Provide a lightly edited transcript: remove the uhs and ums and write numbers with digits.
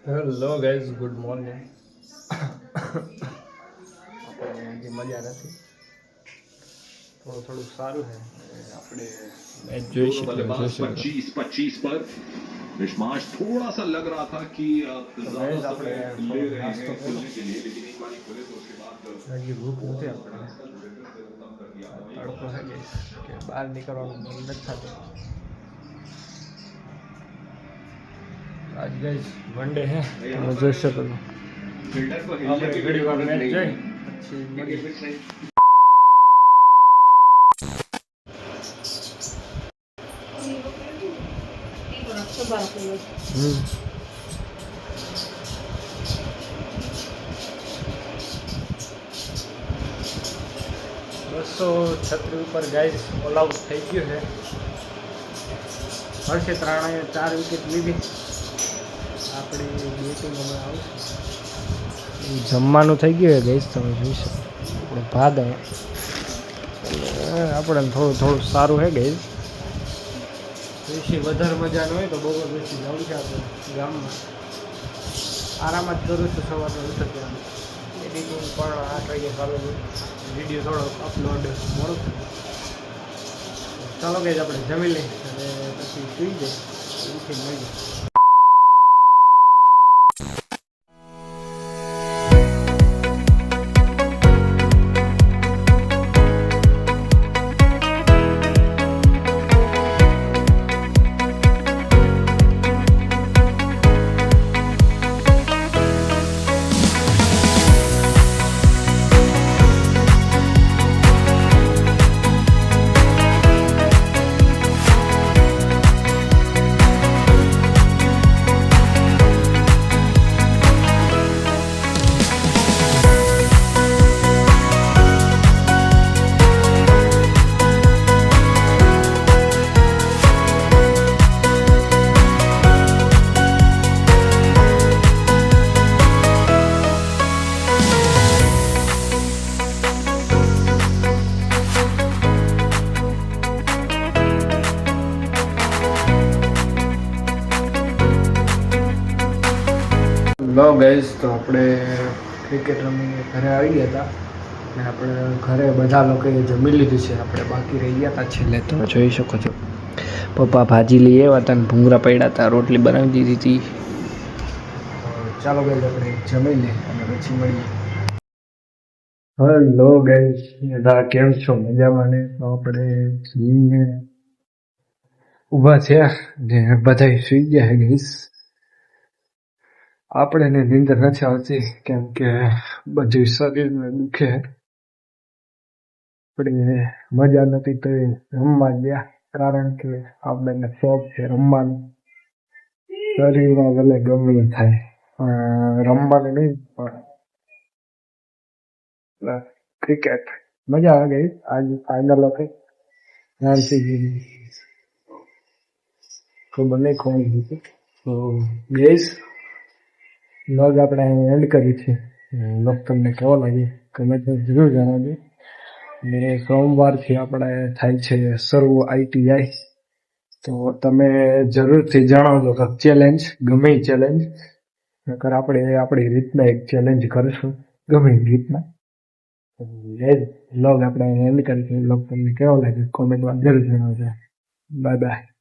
Hello guys, good morning. આપણે હજી મજા નથી, થોડું સારું છે. આપણે મેચ જોઈ શકીએ. बल्लेबाज 25-25 पर मिशमाश थोड़ा सा लग रहा था कि ज्यादा समय ले रहे हैं खेलने के लिए, लेकिन एक बार खुले तो उसके बाद હજી ભૂખ નથી. આપણે તડકો છે કે બહાર નીકળવાનું મન નથી થતું. આજ ગાઈઝ વન ડે છે, તમે જોઈ શકો છો. फील्डर को આપણે हिलने की ઘણી વાર મેચ જોઈ नहीं પછી મળી. બસો છત્રી ઉપર ગાઈઝ ઓલ આઉટ થઈ ગયું છે. હર્ષિત રાણાએ 4 વિકેટ લીધી. આપણી બેટિંગ અમે આવશે. જમવાનું થઈ ગયું છે ગાઈઝ, તમે જોઈ શકો. આપણે ભાત આપણે થોડું સારું છે ગાઈઝ. પછી વધારે મજા ન હોય તો બપોર પછી જવું છે આપણે ગામમાં. આરામ જ કરું છું સવારે ઉઠે ત્યાં. એડિટિંગ પણ 8 વાગે ચાલુ છે. વિડીયો થોડો અપલોડ મોડો થાય. ચાલો ગાઈઝ આપણે જમી લઈએ અને પછી સુઈ જઈએ. ઉઠીને મળીએ. લો ગાઈઝ, તો આપણે ક્રિકેટ રમીને ઘરે આવી ગયા હતા અને આપણે ઘરે બધા લોકોએ જમી લીધું છે. આપણે બાકી રહી ગયા હતા છેલ્લે, તમે જોઈ શકો છો. પપ્પા ભાજી લઈ આવ્યા હતા અને ભૂંગળા પડ્યા હતા, રોટલી બનાવી દીધી હતી. ચાલો ગાઈઝ આપણે જમી લઈએ અને પછી મળીએ. હેલો ગાઈઝ, બધા કેમ છો? મજામાં ને? તો આપણે જમીને ઊભા થયા ને બધા સુઈ ગયા છે ગાઈઝ. આપણે નીંદર નથી આવતી કેમ કે બધું શરીરને દુખે. આપણે મજા નથી તો રમવા ગયા, કારણ કે આપણને શોખ છે રમવાનું. શરીરમાં ભલે ગમે થાય રમવાનું નહીં, પણ ક્રિકેટ મજા આવી ગઈ. આજ ફાઇનલ હતી, ખબર નહીં કોણ જીતું. તો ગેસ વ્લોગ આપણે એન્ડ કરી છે. વ્લોગ તમને કેવો લાગે કમેન્ટ જરૂર જણાવજો. ને સોમવારથી આપણે થાય છે શરૂ ITI, તો તમે જરૂરથી જણાવજો કે ચેલેન્જ ગમે ચેલેન્જ, નકર આપણે આપણી રીતના એક ચેલેન્જ કરીશું ગમે રીતના. એ વ્લોગ આપણે એન્ડ કરી છે. વ્લોગ તમને કેવો લાગે કોમેન્ટમાં જરૂર જણાવજો. Bye bye.